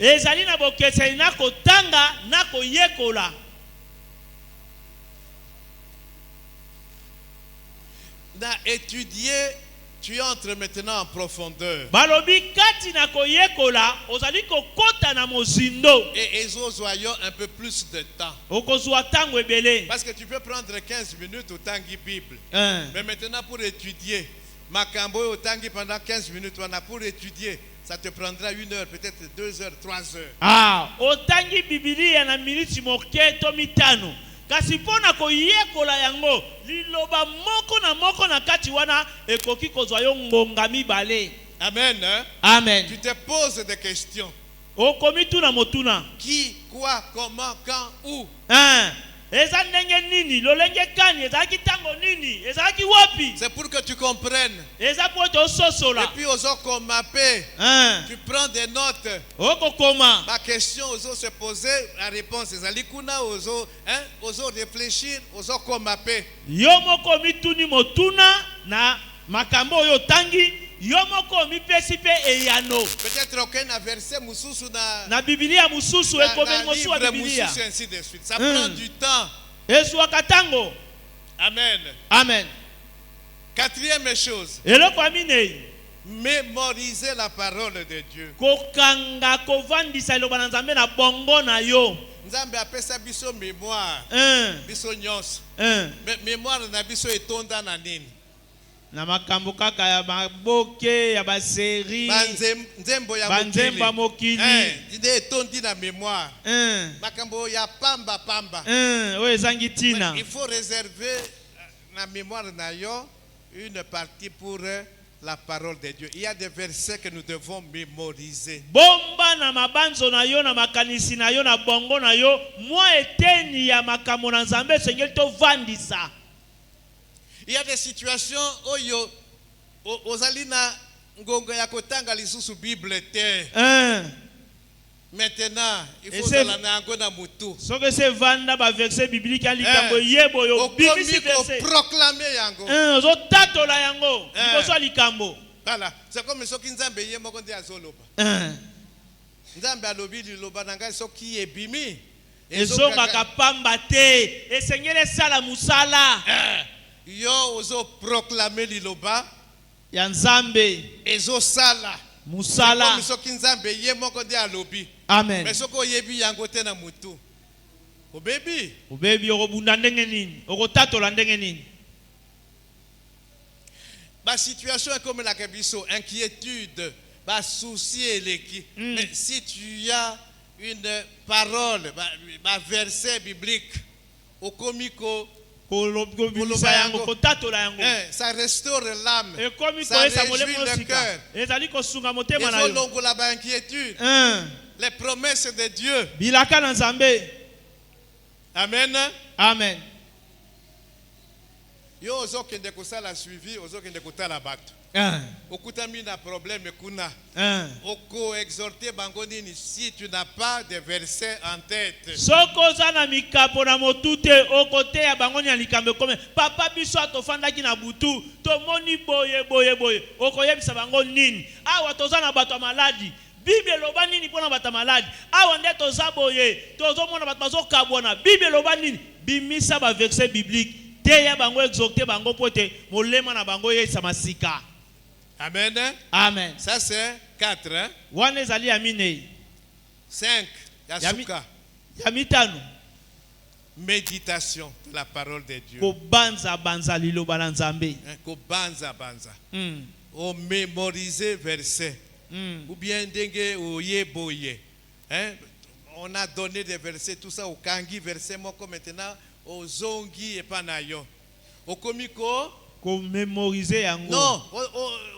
Dans étudier, tu entres maintenant en profondeur. Et ils ont un peu plus de temps. Parce que tu peux prendre 15 minutes au tangi Bible. Mais maintenant pour étudier, Makambo au tangi pendant 15 minutes, on a pour étudier. Ça te prendra 1 heure, peut-être 2 heures, 3 heures. Ah, au tangi Biblia na minute moke to mitano. Kasi pona ko yekola yango liloba moko na kati wana ekoki kozwa yo ngonga mibale. Amen. Amen. Tu te poses des questions. Okomi tuna motuna. Qui, quoi, comment, quand, où? Eza ndenge nini lolenge kani ezaki tango nini ezaki wapi? C'est pour que tu comprennes. Eza po to sosola. Et puis ozo komape. Tu prends des notes. Okokoma. Ma question ozo se poser, la réponse ezali kuna ozo réfléchir, ozo komape. Yo moko mituni motuna na makambo oyo tangi. Peut-être aucun verset mususu na Biblia mususu ekomeli mosu wa Biblia. Ainsi de suite. Ça prend du temps. Amen. Amen. Quatrième chose. Mémoriser la parole de Dieu. Kokanga kovandisa loba na Nzambe na bongo na yo. Nzambe apesa biso mémoire. Biso nyos. Mais mémoire na biso etonda na nini? Na makambo kaka ya maboke ya baseri nzembo ya mokili ide tondi na mémoire makambo ya pamba oyo ezangi tina. Il faut réserver na mémoire na yo une partie pour la parole de Dieu. Il y a des versets que nous devons mémoriser. Bomba na mabanzo na yo na makanisi na yo na bongo na yo mwa eteni ya makambo na Nzambe sengeli to vandisa. Il y a des situations où ozalina ngonga ya kotanga lisusu Bible te. Maintenant, il faut la nango na mutu. So que c'est vanda ba verset biblique ali kambo yebo yo bibisi verset. Proclamer yango. Zo tatola yango. Liboso likambo. Voilà, c'est comme soki Nzambe ye moko ndi azoloba. Nzambe alobi liloba nanga soki ebimi. Ezonga kapamba te. Esengele sala musala. Yo ozo proclamer liloba ya Nzambe ezo sala musala comme soki Nzambe ye moko de alobi. Amen. Mais soko yebi yango te na mutu obebi okobunda ndenge nini okotatola ndenge nini. Ba situation comme la kebiso inquiétude ba souci eleki. Mais si tu as une parole ba verset biblique okomiko ça restaure l'âme, ça réjouit le cœur. Les promesses de Dieu. Amen. Amen. Yo ozokende kosala suivi, ozokende kotala bato. Okutami na problème kuna. Oko exhorter bango nini si tu n'as pas de versets en tête. Soko zana mikapo na motute okote ya bango ni likambe kome. Papa biso atofandaki na butu. Tomoni boye. Okoyebisa bango nini? Awa tozana bato maladi. Bible loba nini pona bato maladi? Awa nde toza boye. Tozomona bato bazokabwana. Bible loba nini? Bimisa ba verset biblique. Teya bango exhorter bango pote molema na bango ye samasika. Amen. Amen. Ça c'est 4. Hein? Wane zali amine. 5. Yasuka. Yamitano. Méditation de la parole de Dieu. Ko banza liloba na Nzambe. Ko banza. O mémoriser verset. Ou bien dengue o yeboye. Hein? On a donné des versets tout ça au kangi verset moko maintenant au zongi et panayo. Au komiko ko mémoriser yango. Non,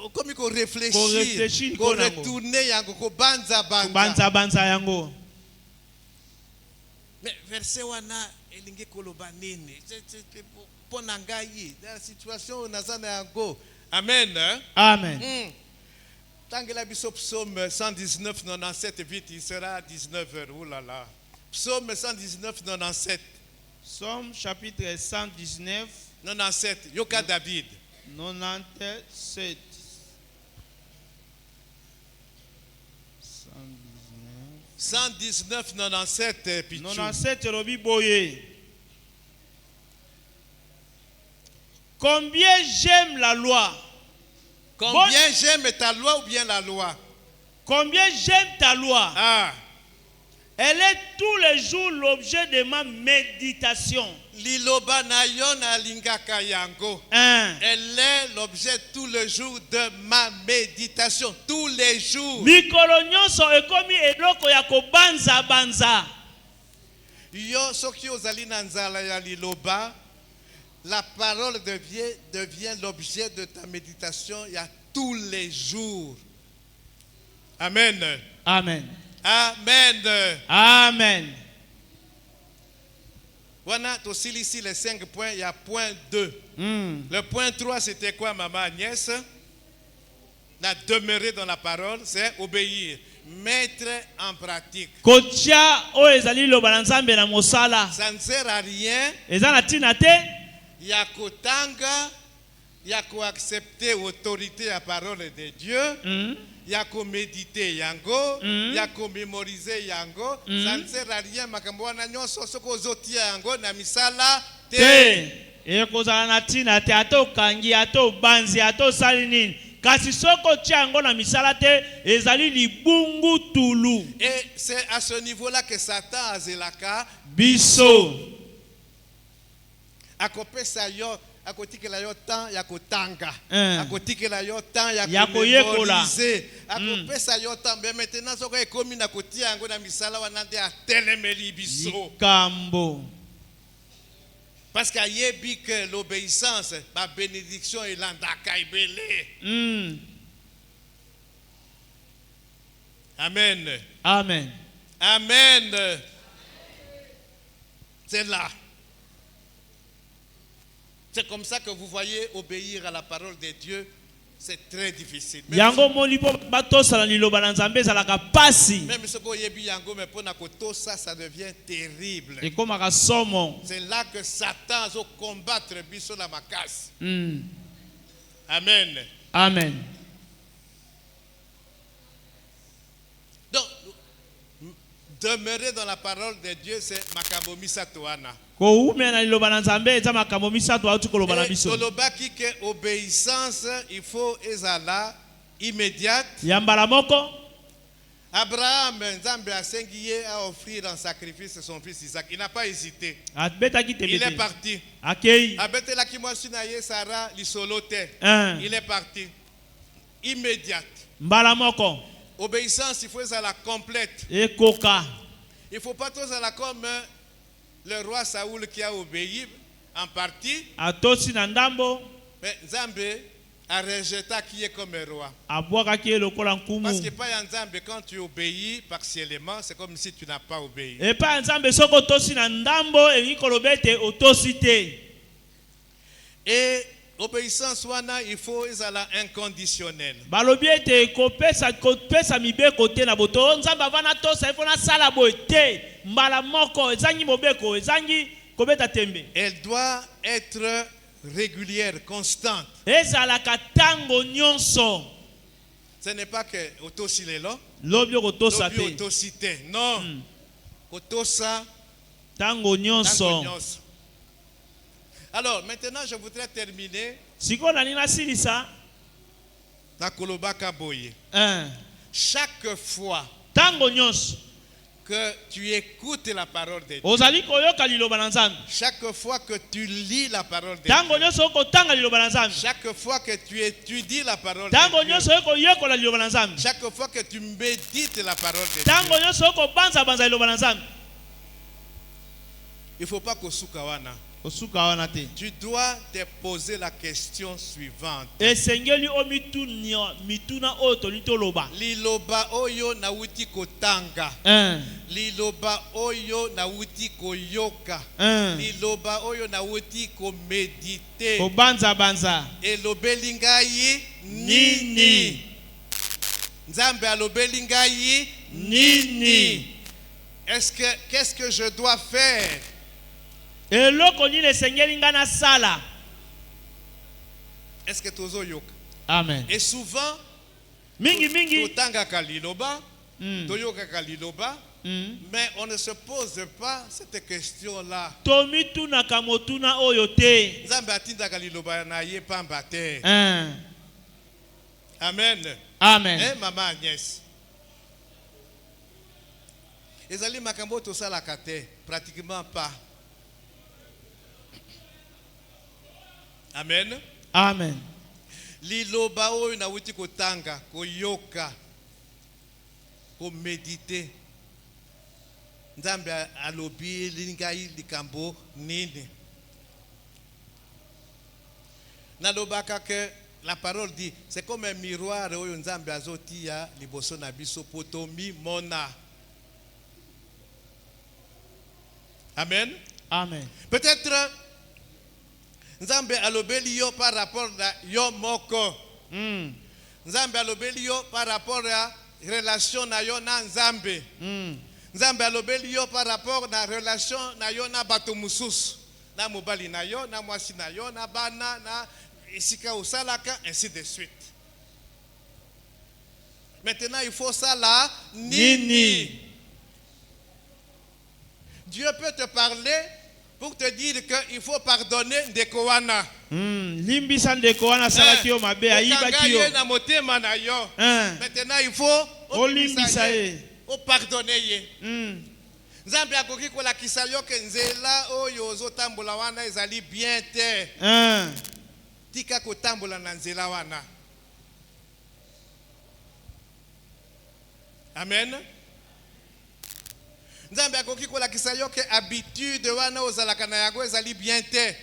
au komiko réfléchir, ko retourner yango, ko banza. Banza yango. Mais verset wana elingi koloba nini? Pona ngai dans situation nazana yango. Amen. Amen. Tangela biso psaume 119 97 vite, il sera 19h. Oh là là. Psaume 119 97. Psaume chapitre 119 97. Yoka David. 97. 119 97 Pichou. 97 robi boye. Combien j'aime la loi. Combien j'aime ta loi ou bien la loi? Combien j'aime ta loi. Ah. Elle est tous les jours l'objet de ma méditation. Liloba na yo na lingaka yango. Elle est l'objet tous les jours de ma méditation. Tous les jours. Mikolo nyonso ekomi eloko ya kobanza. Yo soki ozali na nzala ya liloba, la parole devient l'objet de ta méditation il y a tous les jours. Amen. Amen. Amen. Amen. Voilà, aussi ici les 5 points, il y a point 2. Le point 3, c'était quoi, maman Agnès? La demeurer dans la parole, c'est obéir, mettre en pratique. Ça ne sert à rien. Il y a qu'au il y a qu'à accepter l'autorité à la parole de Dieu. Il y a qu'à méditer yango, il y a qu'à mémoriser yango. Ça ne sert à rien. Makambwana nyonso soko zotia yango na misala te. Ekozala na tina te ato kangi ato banzi ato salinini. Kasi soko tiango na misala te ezali libungu tulu. Et c'est à ce niveau-là que Satan azelaka biso. Akopesa yo akotikela yo temps ya kotanga, akotikela yo temps ya koyekola, akopesa yo temps. Mais maintenant soko ekomi na kotia yango na misala wana nde atelemeli biso kambo. Parce qu'il y a que l'obéissance, la bénédiction est l'andaka ibele. Amen. Amen. Amen. C'est là. C'est comme ça que vous voyez obéir à la parole de Dieu, c'est très difficile. Même si ça devient terrible. C'est là que Satan va combattre biso la macasse. Amen. Amen. Donc, demeurer dans la parole de Dieu, c'est makambo misatoana. Obéissance, il faut ezala immédiate. Abraham, Nzambe a sengiye à offrir en sacrifice son fils Isaac. Il n'a pas hésité. Il est parti. Il est parti. Immédiate. Obéissance, il faut ezala complète. Il ne faut pas tous la comme le roi Saoul qui a obéi en partie. Mais Nzambe a rejeté qui est comme un roi. abwakaki ye lokola Parce nkumu que pas Nzambe, quand tu obéis partiellement, c'est comme si tu n'as pas obéi. epai ya nzambe soki otosi na ndambo elingi koloba ete otosi te. Et obéissance wana, il faut ezala inconditionnel. balobi ete kopesa mibeko te na boto nzambe avana tosa ifo nasala boye te mbala moko ezangi mobeko ezangi kobeta tembe. Elle doit être régulière, constante. ezalaka ntango nyonso. Ce n'est pas que otosi lelo, lobi okotosa lobi te otosi te. Non. Kotosa ntango nyonso. tango nyonso. Alors, maintenant, je voudrais terminer sikoyo nani nasilisa na kolobaka boye. Chaque fois ntango nyonso que tu écoutes la parole de Dieu, ozali koyoka liloba na nzambe, chaque fois que tu lis la parole de ntango Dieu, nyonso okotanga liloba na nzambe, chaque fois que tu étudies la parole ntango de Dieu, nyonso okoyekola liloba na nzambe, chaque fois que tu médites la parole de ntango Dieu, nyonso okobanzabanza liloba na nzambe, il ne faut pas kosuka wana. osuka wana te. Tu dois te poser la question suivante. esengeli mituna oyo toli toloba. Liloba oyo nauti kotanga. Liloba oyo nauti koyoka. Liloba oyo nauti komedite. kobanzabanza Elobeli ngai nini? Nzambe alobeli ngai nini? Qu'est-ce que je dois faire? eloko nini esengeli nga nasala. Est-ce que tozo yoka? Amen. Et souvent, mingi totangaka liloba, toyokaka liloba, mais on ne se pose pas cette question-là. tomitunaka motuna oyo te. Nzambe atindaka liloba na ye pamba te. Amen. Amen. Maman Agnès. Ezali makambo tosalaka te, pratiquement pas. Amen. Amen. Liloba oyo na wuti kotanga, koyoka, ko méditer. Nzambe alobi lingai likambo nini. Nalobaka que la parole dit, c'est comme un miroir oyo Nzambe azotia liboso na biso potomi mona. Amen. Amen. Peut-être Nzambe alobeli yo par rapport à yo moko. Nzambe alobeli yo par rapport à relation na yo na Nzambe. Nzambe alobeli yo par rapport na relation na yo na bato mususu. Na mobali na yo, na mwasi na yo, na bana, na isika usalaka, ainsi de suite. Maintenant, il faut ça là. Nini. Dieu peut te parler pour te dire qu'il faut pardonner ndeko wana. limbisa ndeko wana salaki yo mabe ayibaki yo. na motema na yo. Maintenant, il faut olimbisa ye. O pardonner ye. Nzambe akoki kolakisa yo ke nzela oyo ozotambola wana ezali bien te. Tika kotambola na nzela wana. Amen. Nzambe akoki kolakisa yo ke habitude wana ozalaka na yango ezali bien te.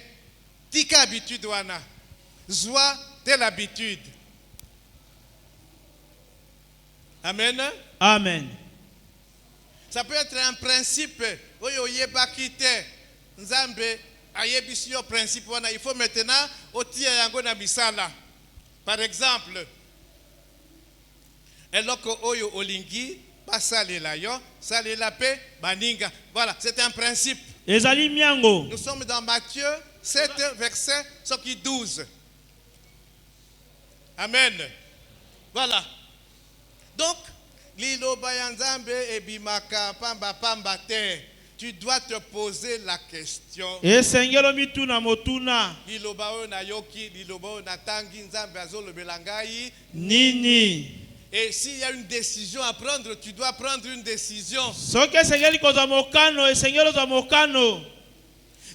Tika habitude wana. Zwa telle habitude. Amen. Amen. Ça peut être un principe. Oyo yebaki te. Nzambe ayebisi yo principe wana. Il faut maintenant otia yango na misala. Par exemple, eloko oyo olingi basalela yo, salela pe baninga. Voilà, c'est un principe. Ezali miango. Nous sommes dans Matthieu 7 verset 12. Amen. Voilà. Donc, liloba ya Nzambe ebimaka pamba pamba te. Tu dois te poser la question. Esengelo mituna motuna. Liloba oyo na yoki, liloba oyo na tangi Nzambe azolobela ngai nini. Et s'il y a une décision à prendre, tu dois prendre une décision. Soki esengeli kozwa mokano, esengelo zwa mokano.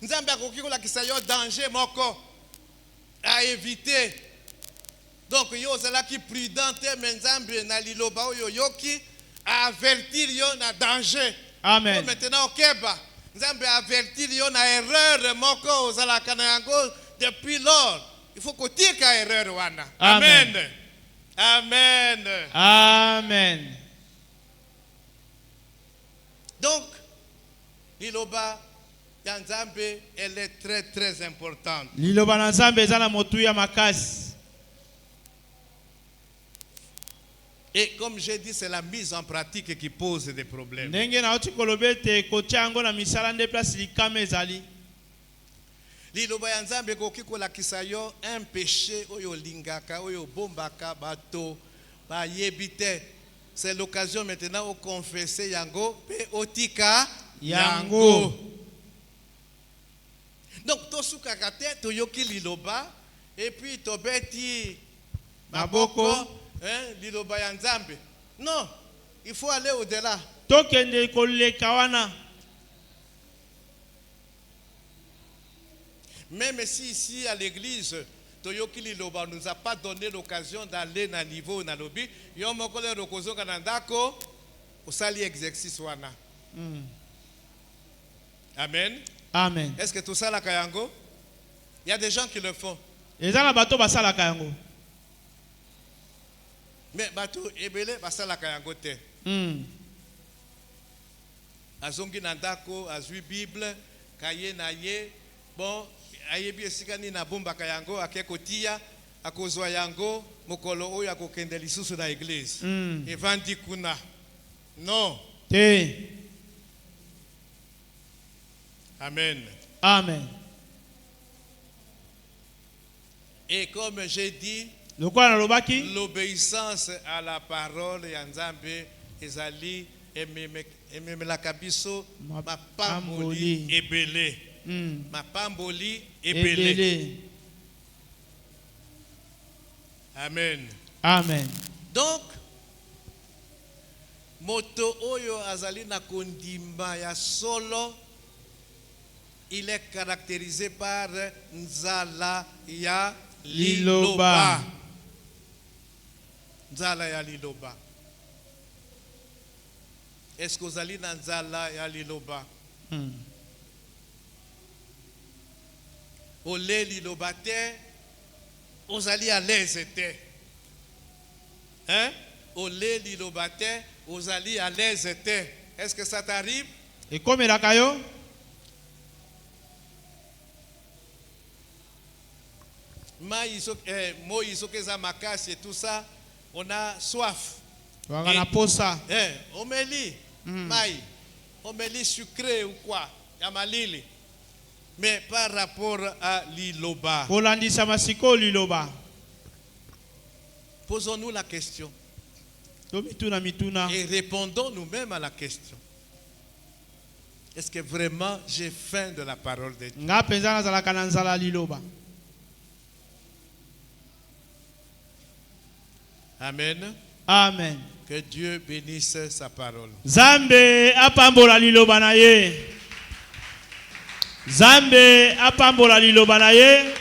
Nzambe akoki kolakisa yo danger moko à éviter. Donc yo ozalaki prudent te, mais Nzambe na liloba oyo yoki a avertir yo na danger. Amen. Maintenant okeba Nzambe a avertir yo na erreur moko ozalaka na yango depuis lors. il faut qu'on tire qu'à erreur wana. Amen. Amen. Amen. Amen. Donc, liloba ya Nzambe, elle est très très importante. Liloba na Nzambe eza na motuya makasi. Et comme j'ai dit, c'est la mise en pratique qui pose des problèmes. Ndenge na oti kolobete kotia yango na misala nde place likama ezali. Liloba ya Nzambe koki kolakisa yo un péché oyo lingaka oyo bombaka bato ba yebite. C'est l'occasion maintenant de confesser yango pe otika yango. Donc tosuka kate toyoki liloba et puis tobeti maboko liloba ya Nzambe. Non, il faut aller au-delà. Tokende koleka wana. Même si ici à l'église Toyoki Liloba nous a pas donné l'occasion d'aller dans le niveau na lobi, yo mokole rokozo kanandako osali exercice wana. Amen. Amen. Est-ce que tout ça la kayango? Il y a des gens qui le font. Ezana bato basala kayango. Mais bato ebele basala kayango te. Azongi nandako, azui Bible, kaye na ye, bon ayebi esikani na bomba kayango akekotia akozwa yango mokolo oyo akokende lisusu na église evandi kuna. Non. Te. Amen. Amen. Et comme j'ai dit, l'obéissance à la parole ya Nzambe ezali ememelaka biso mapamboli ebele. Mapamboli ebele. Amen. Amen. Donc moto oyo azali na kondimba ya solo, il est caractérisé par nzala ya liloba. Nzala ya liloba. Est-ce que vous allez dans nzala ya liloba? Olé liloba te, vous allez à l'aise te. Hein? Olé liloba te, vous allez à l'aise te. Est-ce que ça t'arrive? Et comme il a caillou? Moïse makasi et tout ça, on a soif. On a posa. On me lit maï, on me lit sucré ou quoi, yamalili. Mais par rapport à l'iloba, posons-nous la question et répondons nous-mêmes à la question. Est-ce que vraiment j'ai faim de la parole de Dieu? Amen. Amen. Que Dieu bénisse sa parole. Zambe apambola liloba na ye. Zambe apambola liloba na ye.